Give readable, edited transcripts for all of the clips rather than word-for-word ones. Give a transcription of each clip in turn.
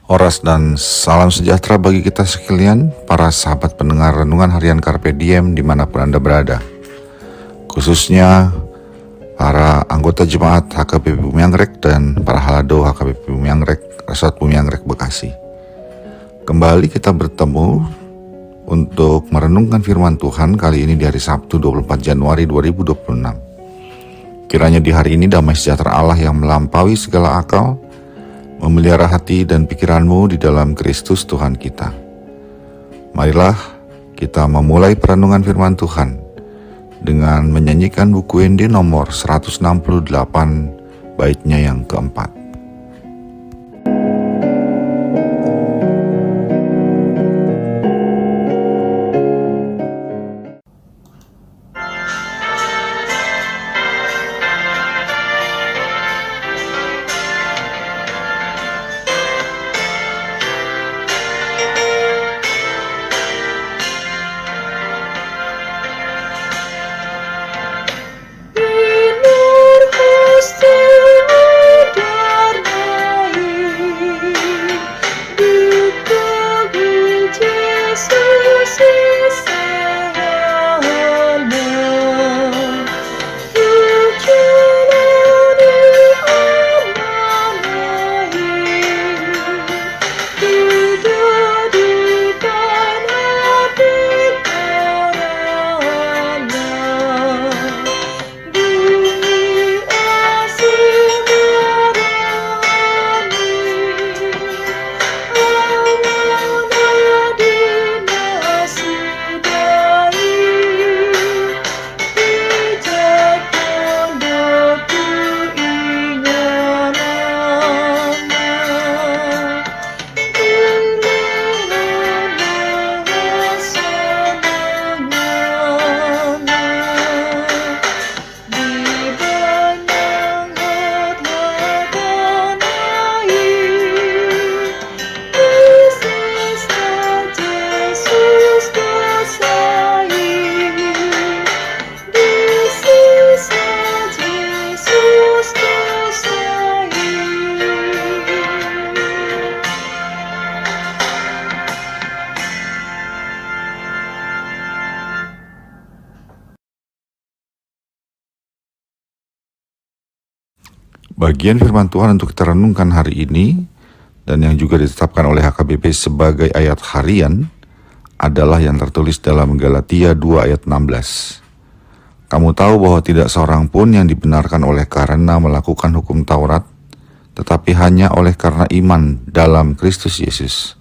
Horas dan salam sejahtera bagi kita sekalian, para sahabat pendengar renungan harian Carpe Diem dimanapun Anda berada. Khususnya para anggota jemaat HKBP Bumi Anggrek dan para halado HKBP Bumi Anggrek, Resort Bumi Anggrek Bekasi. Kembali kita bertemu untuk merenungkan firman Tuhan kali ini di hari Sabtu 24 Januari 2026. Kiranya di hari ini damai sejahtera Allah yang melampaui segala akal memelihara hati dan pikiranmu di dalam Kristus Tuhan kita. Marilah kita memulai perenungan firman Tuhan dengan menyanyikan buku Ende nomor 168 baitnya yang keempat. Bagian firman Tuhan untuk kita renungkan hari ini dan yang juga ditetapkan oleh HKBP sebagai ayat harian adalah yang tertulis dalam Galatia 2 ayat 16. Kamu tahu bahwa tidak seorang pun yang dibenarkan oleh karena melakukan hukum Taurat, tetapi hanya oleh karena iman dalam Kristus Yesus.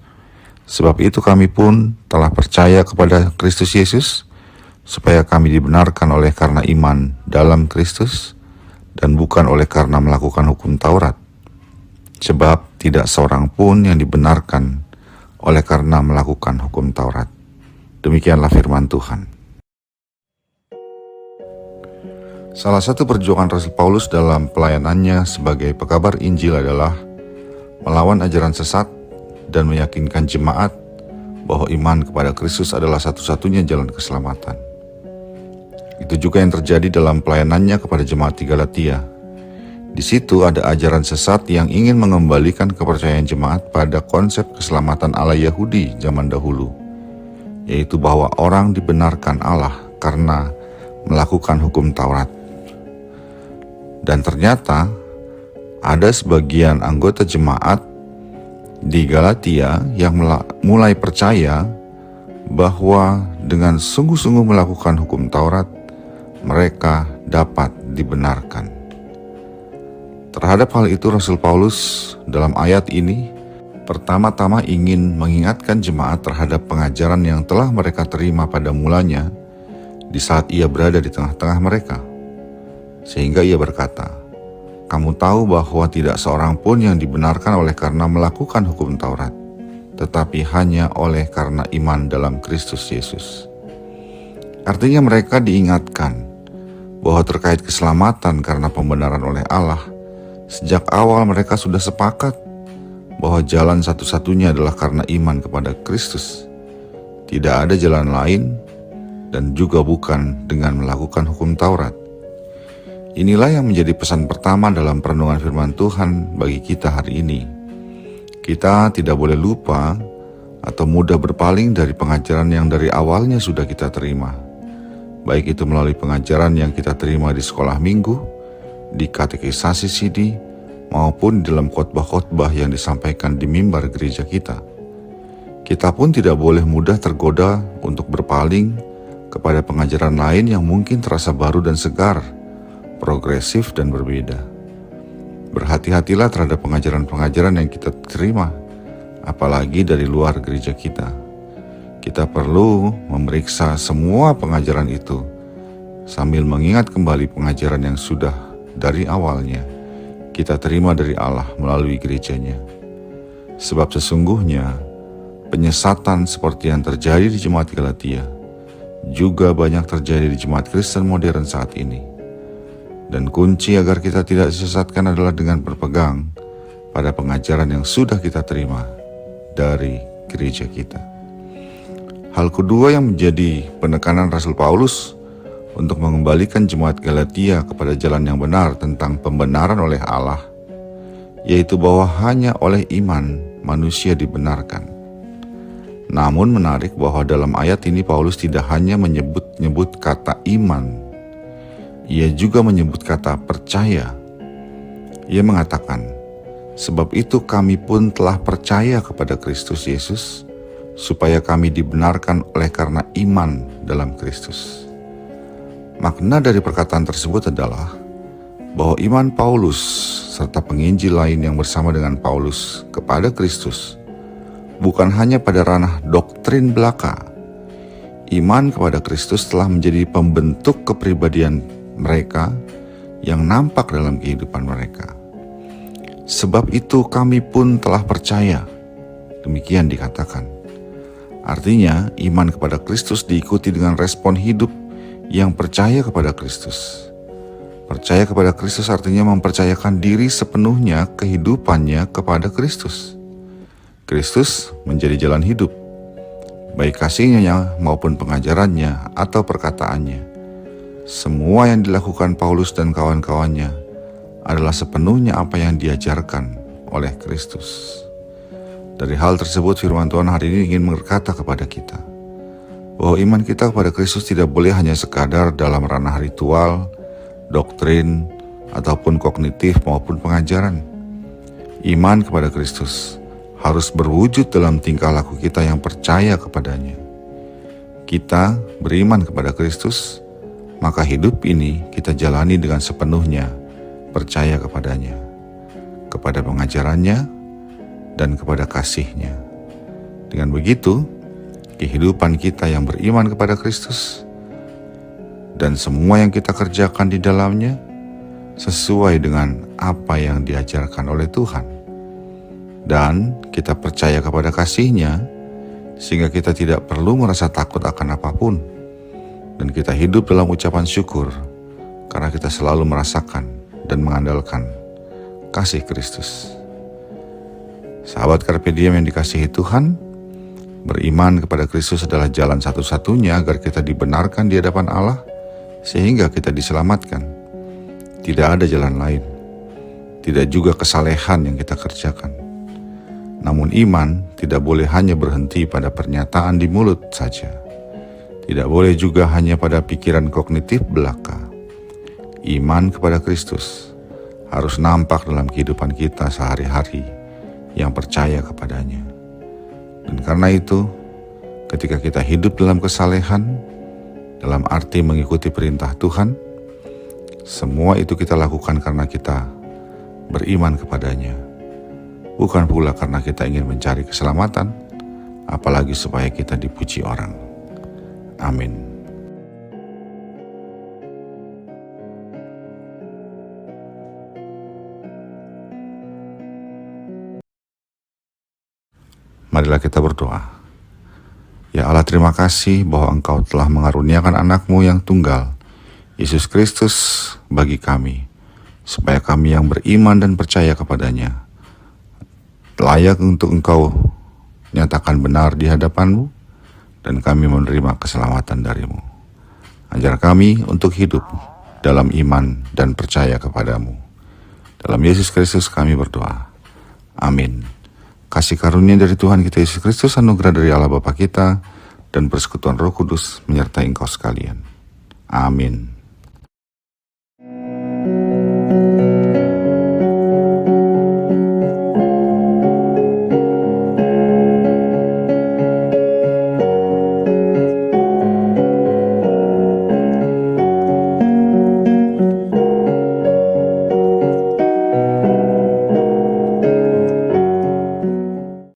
Sebab itu kami pun telah percaya kepada Kristus Yesus, supaya kami dibenarkan oleh karena iman dalam Kristus, dan bukan oleh karena melakukan hukum Taurat. Sebab tidak seorang pun yang dibenarkan oleh karena melakukan hukum Taurat. Demikianlah firman Tuhan. Salah satu perjuangan Rasul Paulus dalam pelayanannya sebagai pekabar Injil adalah melawan ajaran sesat dan meyakinkan jemaat bahwa iman kepada Kristus adalah satu-satunya jalan keselamatan. Itu juga yang terjadi dalam pelayanannya kepada jemaat di Galatia. Di situ ada ajaran sesat yang ingin mengembalikan kepercayaan jemaat pada konsep keselamatan ala Yahudi zaman dahulu, yaitu bahwa orang dibenarkan Allah karena melakukan hukum Taurat. Dan ternyata ada sebagian anggota jemaat di Galatia yang mulai percaya bahwa dengan sungguh-sungguh melakukan hukum Taurat, mereka dapat dibenarkan. Terhadap hal itu Rasul Paulus dalam ayat ini pertama-tama ingin mengingatkan jemaat terhadap pengajaran yang telah mereka terima pada mulanya di saat ia berada di tengah-tengah mereka. Sehingga ia berkata, kamu tahu bahwa tidak seorang pun yang dibenarkan oleh karena melakukan hukum Taurat, tetapi hanya oleh karena iman dalam Kristus Yesus. Artinya mereka diingatkan bahwa terkait keselamatan karena pembenaran oleh Allah, sejak awal mereka sudah sepakat bahwa jalan satu-satunya adalah karena iman kepada Kristus. Tidak ada jalan lain dan juga bukan dengan melakukan hukum Taurat. Inilah yang menjadi pesan pertama dalam perenungan firman Tuhan bagi kita hari ini. Kita tidak boleh lupa atau mudah berpaling dari pengajaran yang dari awalnya sudah kita terima, baik itu melalui pengajaran yang kita terima di sekolah minggu, di katekisasi CD, maupun dalam khotbah-khotbah yang disampaikan di mimbar gereja kita. Kita pun tidak boleh mudah tergoda untuk berpaling kepada pengajaran lain yang mungkin terasa baru dan segar, progresif dan berbeda. Berhati-hatilah terhadap pengajaran-pengajaran yang kita terima, apalagi dari luar gereja kita. Kita perlu memeriksa semua pengajaran itu sambil mengingat kembali pengajaran yang sudah dari awalnya kita terima dari Allah melalui gerejanya. Sebab sesungguhnya penyesatan seperti yang terjadi di jemaat Galatia juga banyak terjadi di jemaat Kristen modern saat ini. Dan kunci agar kita tidak disesatkan adalah dengan berpegang pada pengajaran yang sudah kita terima dari gereja kita. Hal kedua yang menjadi penekanan Rasul Paulus untuk mengembalikan jemaat Galatia kepada jalan yang benar tentang pembenaran oleh Allah, yaitu bahwa hanya oleh iman manusia dibenarkan. Namun menarik bahwa dalam ayat ini Paulus tidak hanya menyebut kata iman, ia juga menyebut kata percaya. Ia mengatakan, sebab itu kami pun telah percaya kepada Kristus Yesus, supaya kami dibenarkan oleh karena iman dalam Kristus. Makna dari perkataan tersebut adalah bahwa iman Paulus serta penginjil lain yang bersama dengan Paulus kepada Kristus bukan hanya pada ranah doktrin belaka. Iman kepada Kristus telah menjadi pembentuk kepribadian mereka yang nampak dalam kehidupan mereka. Sebab itu kami pun telah percaya. Demikian dikatakan. Artinya, iman kepada Kristus diikuti dengan respon hidup yang percaya kepada Kristus. Percaya kepada Kristus artinya mempercayakan diri sepenuhnya kehidupannya kepada Kristus. Kristus menjadi jalan hidup, baik kasihnya maupun pengajarannya atau perkataannya. Semua yang dilakukan Paulus dan kawan-kawannya adalah sepenuhnya apa yang diajarkan oleh Kristus. Dari hal tersebut firman Tuhan hari ini ingin berkata kepada kita bahwa iman kita kepada Kristus tidak boleh hanya sekadar dalam ranah ritual, doktrin, ataupun kognitif maupun pengajaran. Iman kepada Kristus harus berwujud dalam tingkah laku kita yang percaya kepadanya. Kita beriman kepada Kristus, maka hidup ini kita jalani dengan sepenuhnya percaya kepadanya, kepada pengajarannya, dan kepada kasih-Nya. Dengan begitu, kehidupan kita yang beriman kepada Kristus dan semua yang kita kerjakan di dalamnya sesuai dengan apa yang diajarkan oleh Tuhan. Dan kita percaya kepada kasih-Nya sehingga kita tidak perlu merasa takut akan apapun. Dan kita hidup dalam ucapan syukur karena kita selalu merasakan dan mengandalkan kasih Kristus. Sahabat Carpe Diem yang dikasihi Tuhan, beriman kepada Kristus adalah jalan satu-satunya agar kita dibenarkan di hadapan Allah sehingga kita diselamatkan. Tidak ada jalan lain, tidak juga kesalehan yang kita kerjakan. Namun iman tidak boleh hanya berhenti pada pernyataan di mulut saja. Tidak boleh juga hanya pada pikiran kognitif belaka. Iman kepada Kristus harus nampak dalam kehidupan kita sehari-hari yang percaya kepadanya. Dan karena itu, ketika kita hidup dalam kesalehan, dalam arti mengikuti perintah Tuhan, semua itu kita lakukan karena kita beriman kepadanya. Bukan pula karena kita ingin mencari keselamatan, apalagi supaya kita dipuji orang. Amin. Marilah kita berdoa. Ya Allah, terima kasih bahwa Engkau telah mengaruniakan anak-Mu yang tunggal, Yesus Kristus, bagi kami, supaya kami yang beriman dan percaya kepadanya layak untuk Engkau nyatakan benar di hadapan-Mu, dan kami menerima keselamatan dari-Mu. Ajar kami untuk hidup dalam iman dan percaya kepada-Mu. Dalam Yesus Kristus kami berdoa. Amin. Kasih karunia dari Tuhan kita Yesus Kristus, anugerah dari Allah Bapa kita, dan persekutuan Roh Kudus menyertai engkau sekalian. Amin.